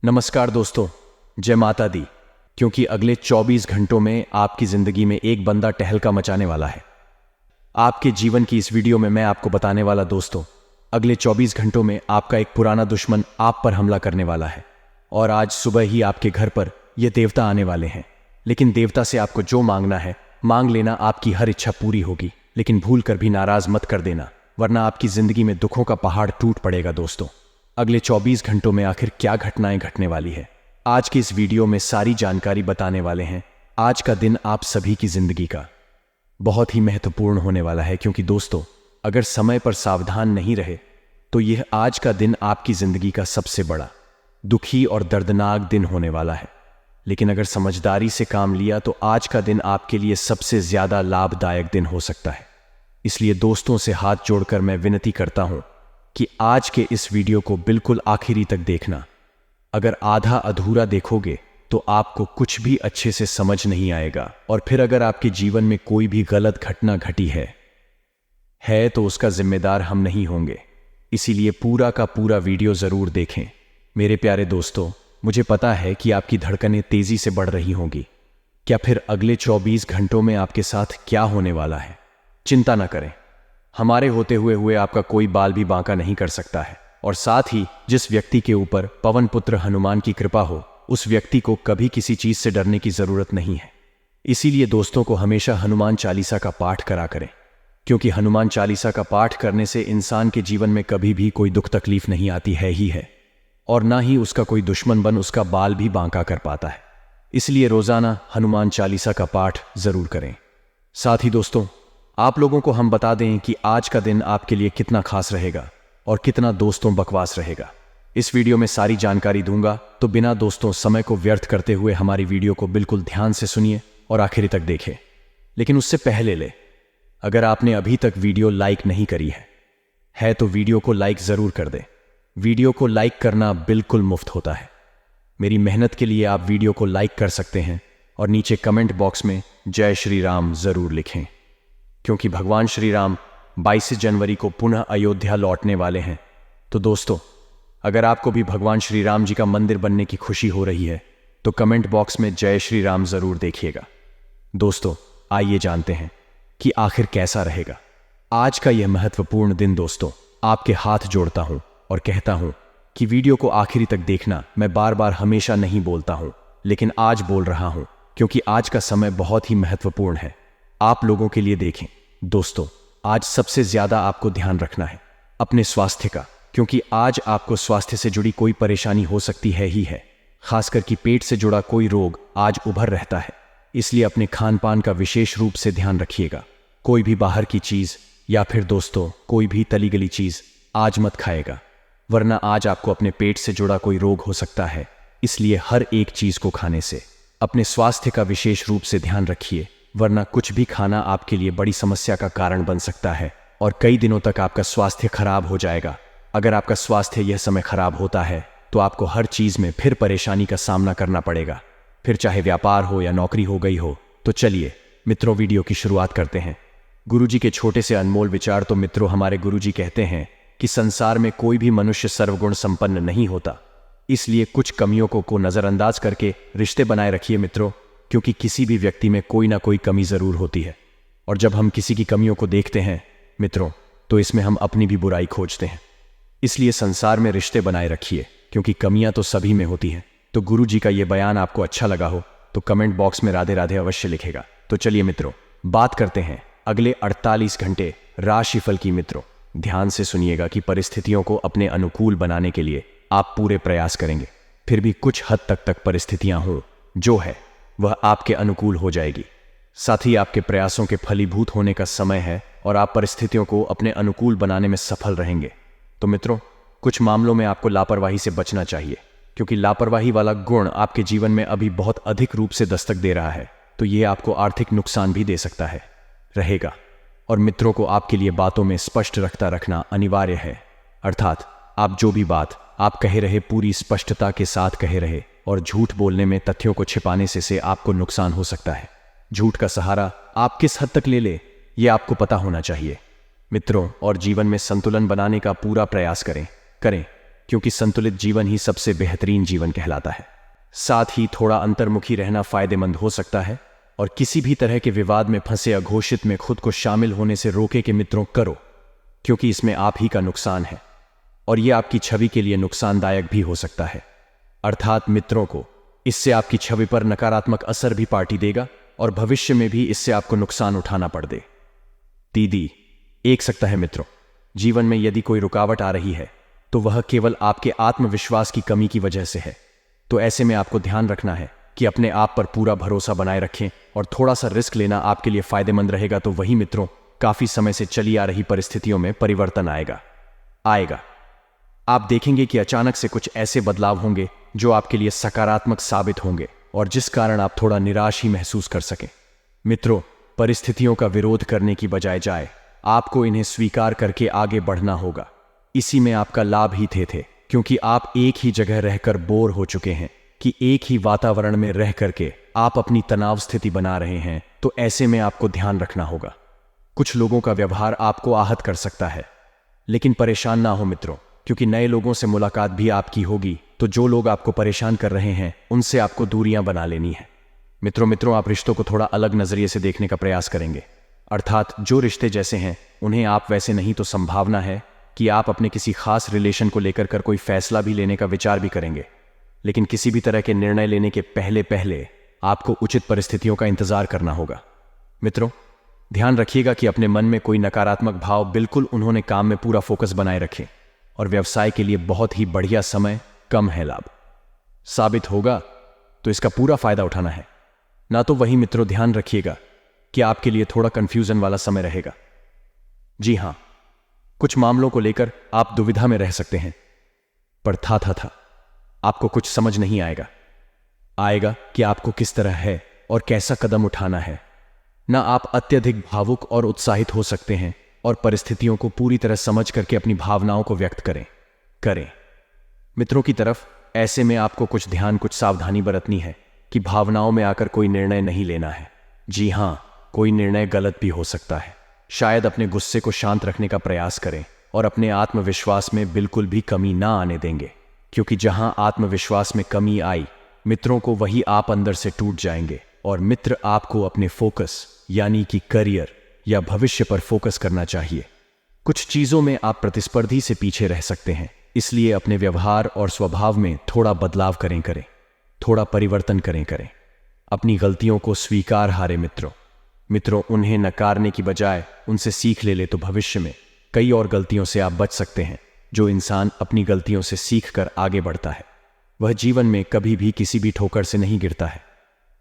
नमस्कार दोस्तों, जय माता दी। क्योंकि अगले 24 घंटों में आपकी जिंदगी में एक बंदा टहलका मचाने वाला है। आपके जीवन की इस वीडियो में मैं आपको बताने वाला दोस्तों, अगले 24 घंटों में आपका एक पुराना दुश्मन आप पर हमला करने वाला है और आज सुबह ही आपके घर पर यह देवता आने वाले हैं। लेकिन देवता से आपको जो मांगना है मांग लेना, आपकी हर इच्छा पूरी होगी। लेकिन भूल कर भी नाराज मत कर देना, वरना आपकी जिंदगी में दुखों का पहाड़ टूट पड़ेगा। दोस्तों, अगले 24 घंटों में आखिर क्या घटनाएं घटने वाली है, आज की इस वीडियो में सारी जानकारी बताने वाले हैं। आज का दिन आप सभी की जिंदगी का बहुत ही महत्वपूर्ण होने वाला है, क्योंकि दोस्तों, अगर समय पर सावधान नहीं रहे तो यह आज का दिन आपकी जिंदगी का सबसे बड़ा दुखी और दर्दनाक दिन होने वाला है। लेकिन अगर समझदारी से काम लिया तो आज का दिन आपके लिए सबसे ज्यादा लाभदायक दिन हो सकता है। इसलिए दोस्तों से हाथ जोड़कर मैं विनती करता हूं कि आज के इस वीडियो को बिल्कुल आखिरी तक देखना। अगर आधा अधूरा देखोगे तो आपको कुछ भी अच्छे से समझ नहीं आएगा, और फिर अगर आपके जीवन में कोई भी गलत घटना घटी है तो उसका जिम्मेदार हम नहीं होंगे। इसीलिए पूरा का पूरा वीडियो जरूर देखें। मेरे प्यारे दोस्तों, मुझे पता है कि आपकी धड़कनें तेजी से बढ़ रही होंगी। क्या फिर अगले 24 घंटों में आपके साथ क्या होने वाला है? चिंता न करें, हमारे होते हुए आपका कोई बाल भी बांका नहीं कर सकता है। और साथ ही जिस व्यक्ति के ऊपर पवन पुत्र हनुमान की कृपा हो, उस व्यक्ति को कभी किसी चीज से डरने की जरूरत नहीं है। इसीलिए दोस्तों को हमेशा हनुमान चालीसा का पाठ करा करें, क्योंकि हनुमान चालीसा का पाठ करने से इंसान के जीवन में कभी भी कोई दुख तकलीफ नहीं आती है, और ना ही उसका कोई दुश्मन बन उसका बाल भी बांका कर पाता है। इसलिए रोजाना हनुमान चालीसा का पाठ जरूर करें। साथ ही दोस्तों, आप लोगों को हम बता दें कि आज का दिन आपके लिए कितना खास रहेगा और कितना दोस्तों बकवास रहेगा। इस वीडियो में सारी जानकारी दूंगा, तो बिना दोस्तों समय को व्यर्थ करते हुए हमारी वीडियो को बिल्कुल ध्यान से सुनिए और आखिरी तक देखें। लेकिन उससे पहले अगर आपने अभी तक वीडियो लाइक नहीं करी है तो वीडियो को लाइक जरूर कर दें। वीडियो को लाइक करना बिल्कुल मुफ्त होता है। मेरी मेहनत के लिए आप वीडियो को लाइक कर सकते हैं और नीचे कमेंट बॉक्स में जय श्री राम जरूर लिखें, क्योंकि भगवान श्री राम 22 जनवरी को पुनः अयोध्या लौटने वाले हैं। तो दोस्तों, अगर आपको भी भगवान श्री राम जी का मंदिर बनने की खुशी हो रही है तो कमेंट बॉक्स में जय श्री राम जरूर देखिएगा। दोस्तों, आइए जानते हैं कि आखिर कैसा रहेगा आज का यह महत्वपूर्ण दिन। दोस्तों, आपके हाथ जोड़ता हूं और कहता हूं कि वीडियो को आखिरी तक देखना। मैं बार बार हमेशा नहीं बोलता हूं, लेकिन आज बोल रहा हूं, क्योंकि आज का समय बहुत ही महत्वपूर्ण है आप लोगों के लिए। देखें दोस्तों, आज सबसे ज्यादा आपको ध्यान रखना है अपने स्वास्थ्य का, क्योंकि आज आपको स्वास्थ्य से जुड़ी कोई परेशानी हो सकती है। खासकर कि पेट से जुड़ा कोई रोग आज उभर रहता है। इसलिए अपने खान पान का विशेष रूप से ध्यान रखिएगा। कोई भी बाहर की चीज या फिर दोस्तों कोई भी तली गली चीज आज मत खाएगा, वरना आज आपको अपने पेट से जुड़ा कोई रोग हो सकता है। इसलिए हर एक चीज को खाने से अपने स्वास्थ्य का विशेष रूप से ध्यान रखिए, वरना कुछ भी खाना आपके लिए बड़ी समस्या का कारण बन सकता है और कई दिनों तक आपका स्वास्थ्य खराब हो जाएगा। अगर आपका स्वास्थ्य यह समय खराब होता है तो आपको हर चीज में फिर परेशानी का सामना करना पड़ेगा, फिर चाहे व्यापार हो या नौकरी हो गई हो। तो चलिए मित्रों, वीडियो की शुरुआत करते हैं। गुरुजी के छोटे से अनमोल विचार। तो मित्रों, हमारे गुरुजी कहते हैं कि संसार में कोई भी मनुष्य सर्वगुण संपन्न नहीं होता। इसलिए कुछ कमियों को नजरअंदाज करके रिश्ते बनाए रखिए मित्रों, क्योंकि किसी भी व्यक्ति में कोई ना कोई कमी जरूर होती है। और जब हम किसी की कमियों को देखते हैं मित्रों, तो इसमें हम अपनी भी बुराई खोजते हैं। इसलिए संसार में रिश्ते बनाए रखिए, क्योंकि कमियां तो सभी में होती हैं। तो गुरु जी का यह बयान आपको अच्छा लगा हो तो कमेंट बॉक्स में राधे राधे अवश्य लिखेगा। तो चलिए मित्रों, बात करते हैं अगले 48 घंटे राशिफल की। मित्रों, ध्यान से सुनिएगा कि परिस्थितियों को अपने अनुकूल बनाने के लिए आप पूरे प्रयास करेंगे। फिर भी कुछ हद तक परिस्थितियां हों जो है वह आपके अनुकूल हो जाएगी। साथ ही आपके प्रयासों के फलीभूत होने का समय है और आप परिस्थितियों को अपने अनुकूल बनाने में सफल रहेंगे। तो मित्रों, कुछ मामलों में आपको लापरवाही से बचना चाहिए, क्योंकि लापरवाही वाला गुण आपके जीवन में अभी बहुत अधिक रूप से दस्तक दे रहा है। तो यह आपको आर्थिक नुकसान भी दे सकता रहेगा। और मित्रों को आपके लिए बातों में स्पष्ट रखना अनिवार्य है। अर्थात आप जो भी बात आप कहे रहे पूरी स्पष्टता के साथ कहे रहे, और झूठ बोलने में तथ्यों को छिपाने से आपको नुकसान हो सकता है। झूठ का सहारा आप किस हद तक ले यह आपको पता होना चाहिए मित्रों। और जीवन में संतुलन बनाने का पूरा प्रयास करें, क्योंकि संतुलित जीवन ही सबसे बेहतरीन जीवन कहलाता है। साथ ही थोड़ा अंतर्मुखी रहना फायदेमंद हो सकता है, और किसी भी तरह के विवाद में फंसे अघोषित में खुद को शामिल होने से रोके कि मित्रों करो, क्योंकि इसमें आप ही का नुकसान है और यह आपकी छवि के लिए नुकसानदायक भी हो सकता है। अर्थात मित्रों को इससे आपकी छवि पर नकारात्मक असर भी पार्टी देगा और भविष्य में भी इससे आपको नुकसान उठाना पड़ दे। दीदी एक सकता है मित्रों, जीवन में यदि कोई रुकावट आ रही है तो वह केवल आपके आत्मविश्वास की कमी की वजह से है। तो ऐसे में आपको ध्यान रखना है कि अपने आप पर पूरा भरोसा बनाए रखें और थोड़ा सा रिस्क लेना आपके लिए फायदेमंद रहेगा। तो वही मित्रों, काफी समय से चली आ रही परिस्थितियों में परिवर्तन आएगा। आप देखेंगे कि अचानक से कुछ ऐसे बदलाव होंगे जो आपके लिए सकारात्मक साबित होंगे और जिस कारण आप थोड़ा निराश ही महसूस कर सकें। मित्रों, परिस्थितियों का विरोध करने की बजाय आपको इन्हें स्वीकार करके आगे बढ़ना होगा। इसी में आपका लाभ ही थे, क्योंकि आप एक ही जगह रहकर बोर हो चुके हैं कि एक ही वातावरण में रह करके आप अपनी तनाव स्थिति बना रहे हैं। तो ऐसे में आपको ध्यान रखना होगा। कुछ लोगों का व्यवहार आपको आहत कर सकता है, लेकिन परेशान ना हो मित्रों, क्योंकि नए लोगों से मुलाकात भी आपकी होगी। तो जो लोग आपको परेशान कर रहे हैं उनसे आपको दूरियां बना लेनी है। मित्रों, आप रिश्तों को थोड़ा अलग नजरिए से देखने का प्रयास करेंगे। अर्थात जो रिश्ते जैसे हैं उन्हें आप वैसे नहीं, तो संभावना है कि आप अपने किसी खास रिलेशन को लेकर कोई फैसला भी लेने का विचार भी करेंगे। लेकिन किसी भी तरह के निर्णय लेने के पहले आपको उचित परिस्थितियों का इंतजार करना होगा। मित्रों, ध्यान रखिएगा कि अपने मन में कोई नकारात्मक भाव बिल्कुल उन्होंने काम में पूरा फोकस बनाए रखें, और व्यवसाय के लिए बहुत ही बढ़िया समय, कम है लाभ साबित होगा, तो इसका पूरा फायदा उठाना है ना। तो वही मित्रों, ध्यान रखिएगा कि आपके लिए थोड़ा कंफ्यूजन वाला समय रहेगा। जी हां, कुछ मामलों को लेकर आप दुविधा में रह सकते हैं, पर था आपको कुछ समझ नहीं आएगा कि आपको किस तरह है और कैसा कदम उठाना है। ना आप अत्यधिक भावुक और उत्साहित हो सकते हैं और परिस्थितियों को पूरी तरह समझ करके अपनी भावनाओं को व्यक्त करें मित्रों की तरफ। ऐसे में आपको कुछ ध्यान, कुछ सावधानी बरतनी है कि भावनाओं में आकर कोई निर्णय नहीं लेना है। जी हां, कोई निर्णय गलत भी हो सकता है। शायद अपने गुस्से को शांत रखने का प्रयास करें और अपने आत्मविश्वास में बिल्कुल भी कमी ना आने देंगे, क्योंकि जहां आत्मविश्वास में कमी आई मित्रों को, वही आप अंदर से टूट जाएंगे और मित्र आपको अपने फोकस यानी कि करियर या भविष्य पर फोकस करना चाहिए। कुछ चीजों में आप प्रतिस्पर्धी से पीछे रह सकते हैं, इसलिए अपने व्यवहार और स्वभाव में थोड़ा बदलाव करें, थोड़ा परिवर्तन करें। अपनी गलतियों को स्वीकार हारे मित्रों, उन्हें नकारने की बजाय उनसे सीख ले तो भविष्य में कई और गलतियों से आप बच सकते हैं। जो इंसान अपनी गलतियों से सीख कर आगे बढ़ता है वह जीवन में कभी भी किसी भी ठोकर से नहीं गिरता है।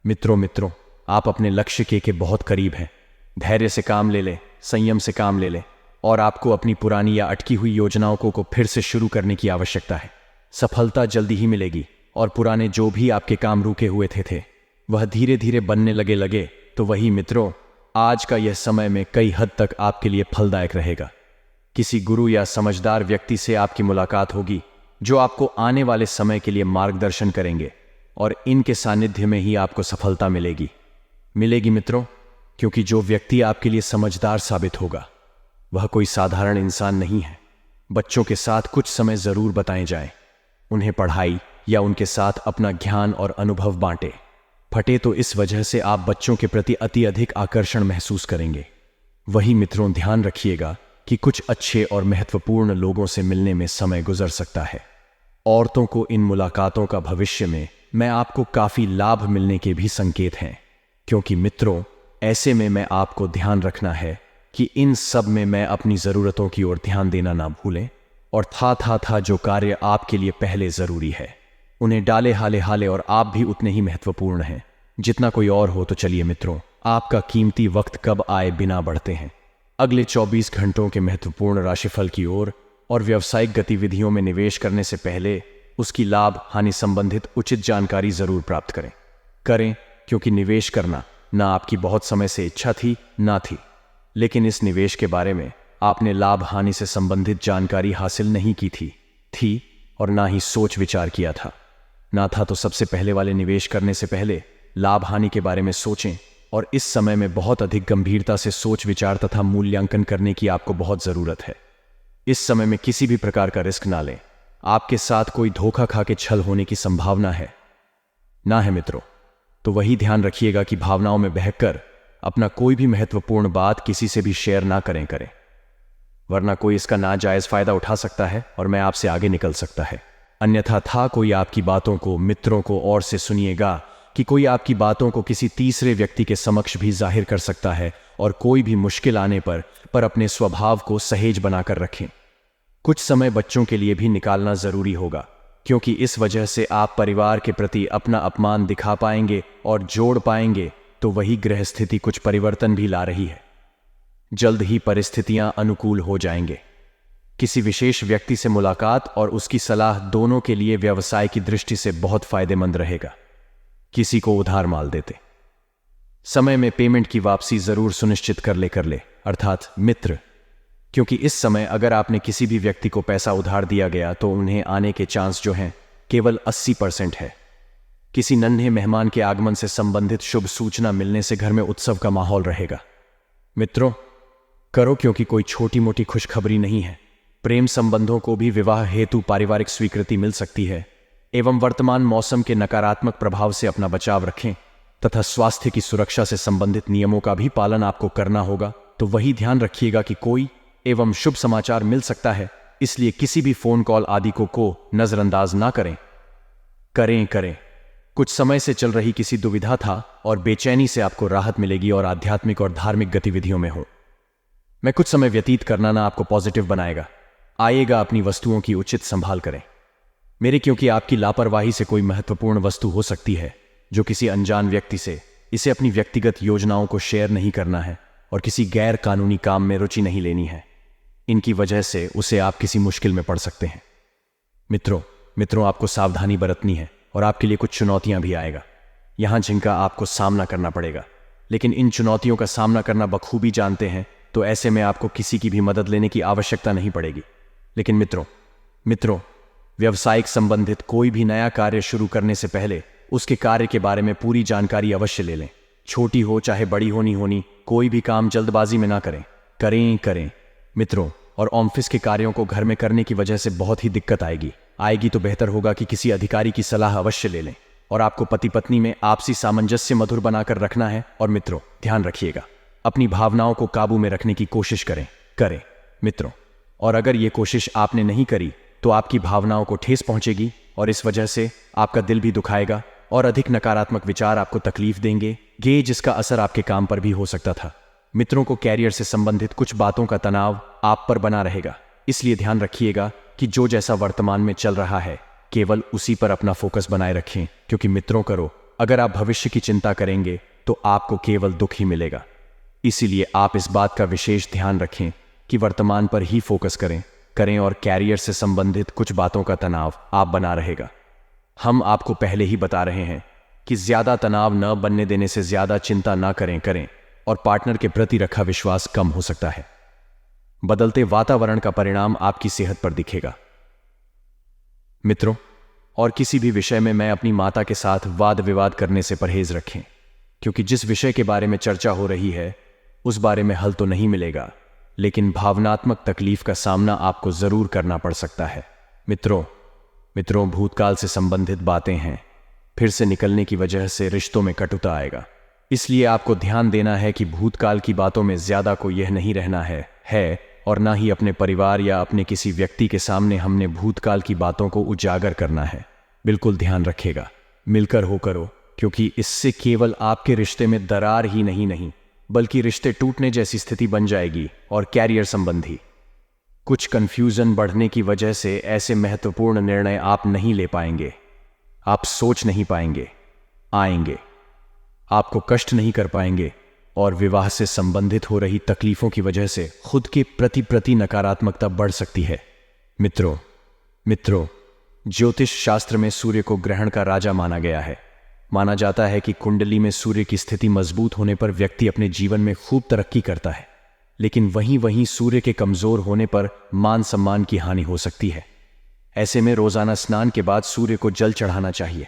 मित्रों, आप अपने लक्ष्य के बहुत करीब हैं। धैर्य से काम ले लें, संयम से काम ले लें, और आपको अपनी पुरानी या अटकी हुई योजनाओं को फिर से शुरू करने की आवश्यकता है। सफलता जल्दी ही मिलेगी और पुराने जो भी आपके काम रुके हुए थे वह धीरे धीरे बनने लगे। तो वही मित्रों, आज का यह समय में कई हद तक आपके लिए फलदायक रहेगा। किसी गुरु या समझदार व्यक्ति से आपकी मुलाकात होगी जो आपको आने वाले समय के लिए मार्गदर्शन करेंगे, और इनके सानिध्य में ही आपको सफलता मिलेगी मित्रों, क्योंकि जो व्यक्ति आपके लिए समझदार साबित होगा वह कोई साधारण इंसान नहीं है। बच्चों के साथ कुछ समय जरूर बताएं जाएं, उन्हें पढ़ाई या उनके साथ अपना ज्ञान और अनुभव बांटें। फटे तो इस वजह से आप बच्चों के प्रति अधिक आकर्षण महसूस करेंगे। वही मित्रों, ध्यान रखिएगा कि कुछ अच्छे और महत्वपूर्ण लोगों से मिलने में समय गुजर सकता है। औरतों को इन मुलाकातों का भविष्य में मैं आपको काफी लाभ मिलने के भी संकेत हैं, क्योंकि मित्रों, ऐसे में मैं आपको ध्यान रखना है कि इन सब में मैं अपनी जरूरतों की ओर ध्यान देना ना भूलें, और था जो कार्य आपके लिए पहले जरूरी है उन्हें डाले हाले, और आप भी उतने ही महत्वपूर्ण हैं जितना कोई और हो। तो चलिए मित्रों, आपका कीमती वक्त कब आए बिना बढ़ते हैं अगले 24 घंटों के महत्वपूर्ण राशिफल की ओर, और व्यावसायिक गतिविधियों में निवेश करने से पहले उसकी लाभ हानि संबंधित उचित जानकारी जरूर प्राप्त करें, क्योंकि निवेश करना ना आपकी बहुत समय से इच्छा थी, लेकिन इस निवेश के बारे में आपने लाभ हानि से संबंधित जानकारी हासिल नहीं की थी और ना ही सोच विचार किया था। तो सबसे पहले वाले निवेश करने से पहले लाभ हानि के बारे में सोचें, और इस समय में बहुत अधिक गंभीरता से सोच विचार तथा मूल्यांकन करने की आपको बहुत जरूरत है। इस समय में किसी भी प्रकार का रिस्क ना लें, आपके साथ कोई धोखा खा के छल होने की संभावना है ना है मित्रों, तो वही ध्यान रखिएगा कि भावनाओं में बहकर अपना कोई भी महत्वपूर्ण बात किसी से भी शेयर ना करें, वरना कोई इसका नाजायज फायदा उठा सकता है और मैं आपसे आगे निकल सकता है। अन्यथा कोई आपकी बातों को मित्रों को और से सुनिएगा कि कोई आपकी बातों को किसी तीसरे व्यक्ति के समक्ष भी जाहिर कर सकता है और कोई भी मुश्किल आने पर अपने स्वभाव को सहेज बनाकर रखें। कुछ समय बच्चों के लिए भी निकालना जरूरी होगा, क्योंकि इस वजह से आप परिवार के प्रति अपना अपमान दिखा पाएंगे और जोड़ पाएंगे, तो वही ग्रह स्थिति कुछ परिवर्तन भी ला रही है। जल्द ही परिस्थितियां अनुकूल हो जाएंगे। किसी विशेष व्यक्ति से मुलाकात और उसकी सलाह दोनों के लिए व्यवसाय की दृष्टि से बहुत फायदेमंद रहेगा। किसी को उधार माल देते समय में पेमेंट की वापसी जरूर सुनिश्चित कर ले, अर्थात मित्र, क्योंकि इस समय अगर आपने किसी भी व्यक्ति को पैसा उधार दिया गया तो उन्हें आने के चांस जो हैं केवल 80% है। किसी नन्हे मेहमान के आगमन से संबंधित शुभ सूचना मिलने से घर में उत्सव का माहौल रहेगा। मित्रों, करो, क्योंकि कोई छोटी मोटी खुशखबरी नहीं है। प्रेम संबंधों को भी विवाह हेतु पारिवारिक स्वीकृति मिल सकती है। एवं वर्तमान मौसम के नकारात्मक प्रभाव से अपना बचाव रखें तथा स्वास्थ्य की सुरक्षा से संबंधित नियमों का भी पालन आपको करना होगा। तो वही ध्यान रखिएगा कि कोई एवं शुभ समाचार मिल सकता है, इसलिए किसी भी फोन कॉल आदि को नजरअंदाज ना करें। कुछ समय से चल रही किसी दुविधा था और बेचैनी से आपको राहत मिलेगी और आध्यात्मिक और धार्मिक गतिविधियों में हो मैं कुछ समय व्यतीत करना ना आपको पॉजिटिव बनाएगा। अपनी वस्तुओं की उचित संभाल करें मेरे, क्योंकि आपकी लापरवाही से कोई महत्वपूर्ण वस्तु हो सकती है जो किसी अनजान व्यक्ति से इसे अपनी व्यक्तिगत योजनाओं को शेयर नहीं करना है और किसी गैर कानूनी काम में रुचि नहीं लेनी है। इनकी वजह से उसे आप किसी मुश्किल में पड़ सकते हैं। मित्रों, आपको सावधानी बरतनी है और आपके लिए कुछ चुनौतियां भी आएगा यहां जिनका आपको सामना करना पड़ेगा, लेकिन इन चुनौतियों का सामना करना बखूबी जानते हैं, तो ऐसे में आपको किसी की भी मदद लेने की आवश्यकता नहीं पड़ेगी। लेकिन मित्रों, व्यवसायिक संबंधित कोई भी नया कार्य शुरू करने से पहले उसके कार्य के बारे में पूरी जानकारी अवश्य ले लें। छोटी हो चाहे बड़ी होनी, कोई भी काम जल्दबाजी में ना करें मित्रों। और ऑफिस के कार्यों को घर में करने की वजह से बहुत ही दिक्कत आएगी तो बेहतर होगा कि किसी अधिकारी की सलाह अवश्य ले लें। और आपको पति पत्नी में आपसी सामंजस्य मधुर बनाकर रखना है। और मित्रों, ध्यान रखिएगा, अपनी भावनाओं को काबू में रखने की कोशिश करें मित्रों। और अगर ये कोशिश आपने नहीं करी तो आपकी भावनाओं को ठेस पहुंचेगी और इस वजह से आपका दिल भी दुखाएगा और अधिक नकारात्मक विचार आपको तकलीफ देंगे, जिसका असर आपके काम पर भी हो सकता था। मित्रों को कैरियर से संबंधित कुछ बातों का तनाव आप पर बना रहेगा, इसलिए ध्यान रखिएगा कि जो जैसा वर्तमान में चल रहा है केवल उसी पर अपना फोकस बनाए रखें, क्योंकि मित्रों अगर आप भविष्य की चिंता करेंगे तो आपको केवल दुख ही मिलेगा। इसीलिए आप इस बात का विशेष ध्यान रखें कि वर्तमान पर ही फोकस करें और कैरियर से संबंधित कुछ बातों का तनाव आप बना रहेगा। हम आपको पहले ही बता रहे हैं कि ज्यादा तनाव न बनने देने से ज्यादा चिंता ना करें और पार्टनर के प्रति रखा विश्वास कम हो सकता है। बदलते वातावरण का परिणाम आपकी सेहत पर दिखेगा। मित्रों, और किसी भी विषय में मैं अपनी माता के साथ वाद विवाद करने से परहेज रखें, क्योंकि जिस विषय के बारे में चर्चा हो रही है उस बारे में हल तो नहीं मिलेगा, लेकिन भावनात्मक तकलीफ का सामना आपको जरूर करना पड़ सकता है। मित्रों, भूतकाल से संबंधित बातें हैं, फिर से निकलने की वजह से रिश्तों में कटुता आएगा। इसलिए आपको ध्यान देना है कि भूतकाल की बातों में ज्यादा को यह नहीं रहना है और ना ही अपने परिवार या अपने किसी व्यक्ति के सामने हमने भूतकाल की बातों को उजागर करना है। बिल्कुल ध्यान रखेगा, मिलकर हो करो, क्योंकि इससे केवल आपके रिश्ते में दरार ही नहीं बल्कि रिश्ते टूटने जैसी स्थिति बन जाएगी और कैरियर संबंधी कुछ कंफ्यूजन बढ़ने की वजह से ऐसे महत्वपूर्ण निर्णय आप नहीं ले पाएंगे, आप सोच नहीं पाएंगे, आपको कष्ट नहीं कर पाएंगे और विवाह से संबंधित हो रही तकलीफों की वजह से खुद के प्रति नकारात्मकता बढ़ सकती है। मित्रों, ज्योतिष शास्त्र में सूर्य को ग्रहण का राजा माना गया है। माना जाता है कि कुंडली में सूर्य की स्थिति मजबूत होने पर व्यक्ति अपने जीवन में खूब तरक्की करता है, लेकिन वहीं सूर्य के कमजोर होने पर मान सम्मान की हानि हो सकती है। ऐसे में रोजाना स्नान के बाद सूर्य को जल चढ़ाना चाहिए।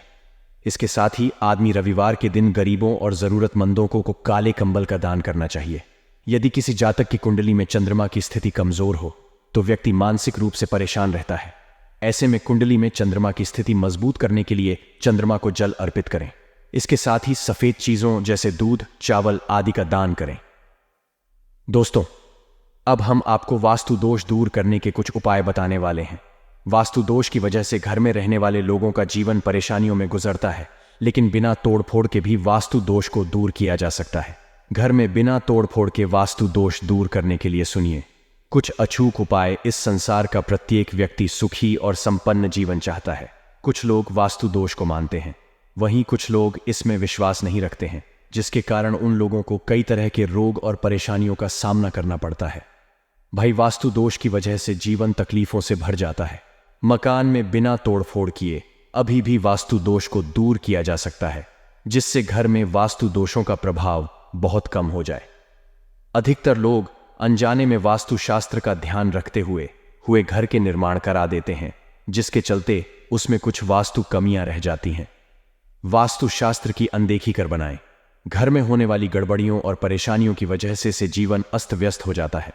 इसके साथ ही आदमी रविवार के दिन गरीबों और जरूरतमंदों को काले कंबल का दान करना चाहिए। यदि किसी जातक की कुंडली में चंद्रमा की स्थिति कमजोर हो तो व्यक्ति मानसिक रूप से परेशान रहता है। ऐसे में कुंडली में चंद्रमा की स्थिति मजबूत करने के लिए चंद्रमा को जल अर्पित करें। इसके साथ ही सफेद चीजों जैसे दूध, चावल आदि का दान करें। दोस्तों, अब हम आपको वास्तु दोष दूर करने के कुछ उपाय बताने वाले हैं। वास्तु दोष की वजह से घर में रहने वाले लोगों का जीवन परेशानियों में गुजरता है, लेकिन बिना तोड़फोड़ के भी वास्तु दोष को दूर किया जा सकता है। घर में बिना तोड़फोड़ के वास्तु दोष दूर करने के लिए सुनिए कुछ अचूक उपाय। इस संसार का प्रत्येक व्यक्ति सुखी और संपन्न जीवन चाहता है। कुछ लोग वास्तु दोष को मानते हैं, वहीं कुछ लोग इसमें विश्वास नहीं रखते हैं, जिसके कारण उन लोगों को कई तरह के रोग और परेशानियों का सामना करना पड़ता है। भाई, वास्तु दोष की वजह से जीवन तकलीफों से भर जाता है। मकान में बिना तोड़फोड़ किए अभी भी वास्तु दोष को दूर किया जा सकता है, जिससे घर में वास्तु दोषों का प्रभाव बहुत कम हो जाए। अधिकतर लोग अनजाने में वास्तु शास्त्र का ध्यान रखते हुए घर के निर्माण करा देते हैं, जिसके चलते उसमें कुछ वास्तु कमियां रह जाती हैं। वास्तु शास्त्र की अनदेखी कर बनाएं। घर में होने वाली गड़बड़ियों और परेशानियों की वजह से जीवन अस्त व्यस्त हो जाता है।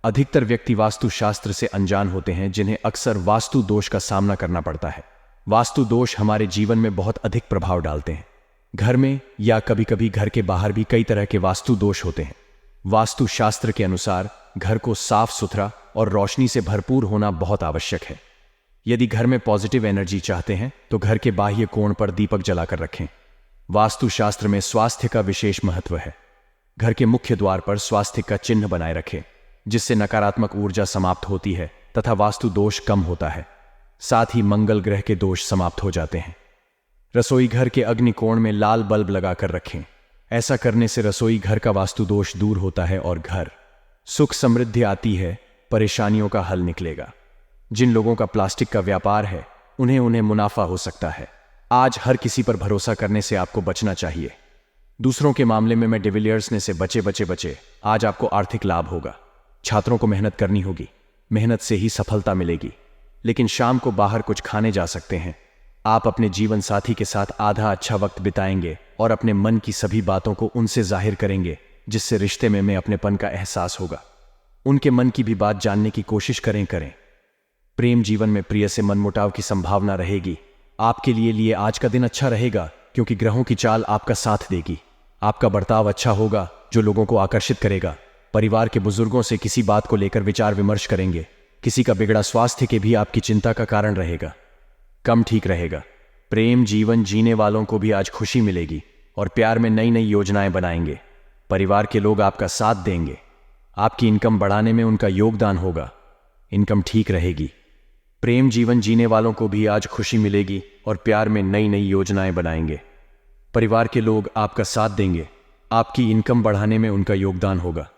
अधिकतर व्यक्ति वास्तु शास्त्र से अनजान होते हैं, जिन्हें अक्सर वास्तु दोष का सामना करना पड़ता है। वास्तु दोष हमारे जीवन में बहुत अधिक प्रभाव डालते हैं। घर में या कभी कभी घर के बाहर भी कई तरह के वास्तु दोष होते हैं। वास्तु शास्त्र के अनुसार घर को साफ सुथरा और रोशनी से भरपूर होना बहुत आवश्यक है। यदि घर में पॉजिटिव एनर्जी चाहते हैं तो घर के बाह्य कोण पर दीपक जलाकर रखें। वास्तु शास्त्र में स्वास्थ्य का विशेष महत्व है। घर के मुख्य द्वार पर स्वास्थ्य का चिन्ह बनाए रखें, जिससे नकारात्मक ऊर्जा समाप्त होती है तथा वास्तु दोष कम होता है। साथ ही मंगल ग्रह के दोष समाप्त हो जाते हैं। रसोई घर के अग्निकोण में लाल बल्ब लगाकर रखें। ऐसा करने से रसोई घर का वास्तु दोष दूर होता है और घर सुख समृद्धि आती है, परेशानियों का हल निकलेगा। जिन लोगों का प्लास्टिक का व्यापार है, उन्हें मुनाफा हो सकता है। आज हर किसी पर भरोसा करने से आपको बचना चाहिए। दूसरों के मामले में मैं डिविलियर्सने से बचे। आज आपको आर्थिक लाभ होगा। छात्रों को मेहनत करनी होगी, मेहनत से ही सफलता मिलेगी। लेकिन शाम को बाहर कुछ खाने जा सकते हैं। आप अपने जीवन साथी के साथ आधा अच्छा वक्त बिताएंगे और अपने मन की सभी बातों को उनसे जाहिर करेंगे, जिससे रिश्ते में अपनेपन का एहसास होगा। उनके मन की भी बात जानने की कोशिश करें। प्रेम जीवन में प्रिय से मनमुटाव की संभावना रहेगी। आपके लिए आज का दिन अच्छा रहेगा, क्योंकि ग्रहों की चाल आपका साथ देगी। आपका बर्ताव अच्छा होगा, जो लोगों को आकर्षित करेगा। परिवार के बुजुर्गों से किसी बात को लेकर विचार विमर्श करेंगे। किसी का बिगड़ा स्वास्थ्य के भी आपकी चिंता का कारण रहेगा। कम ठीक रहेगा। प्रेम जीवन जीने वालों को भी आज खुशी मिलेगी और प्यार में नई नई योजनाएं बनाएंगे। परिवार के लोग आपका साथ देंगे। आपकी इनकम बढ़ाने में उनका योगदान होगा। इनकम ठीक रहेगी। प्रेम जीवन जीने वालों को भी आज खुशी मिलेगी और प्यार में नई नई योजनाएं बनाएंगे। परिवार के लोग आपका साथ देंगे। आपकी इनकम बढ़ाने में उनका योगदान होगा।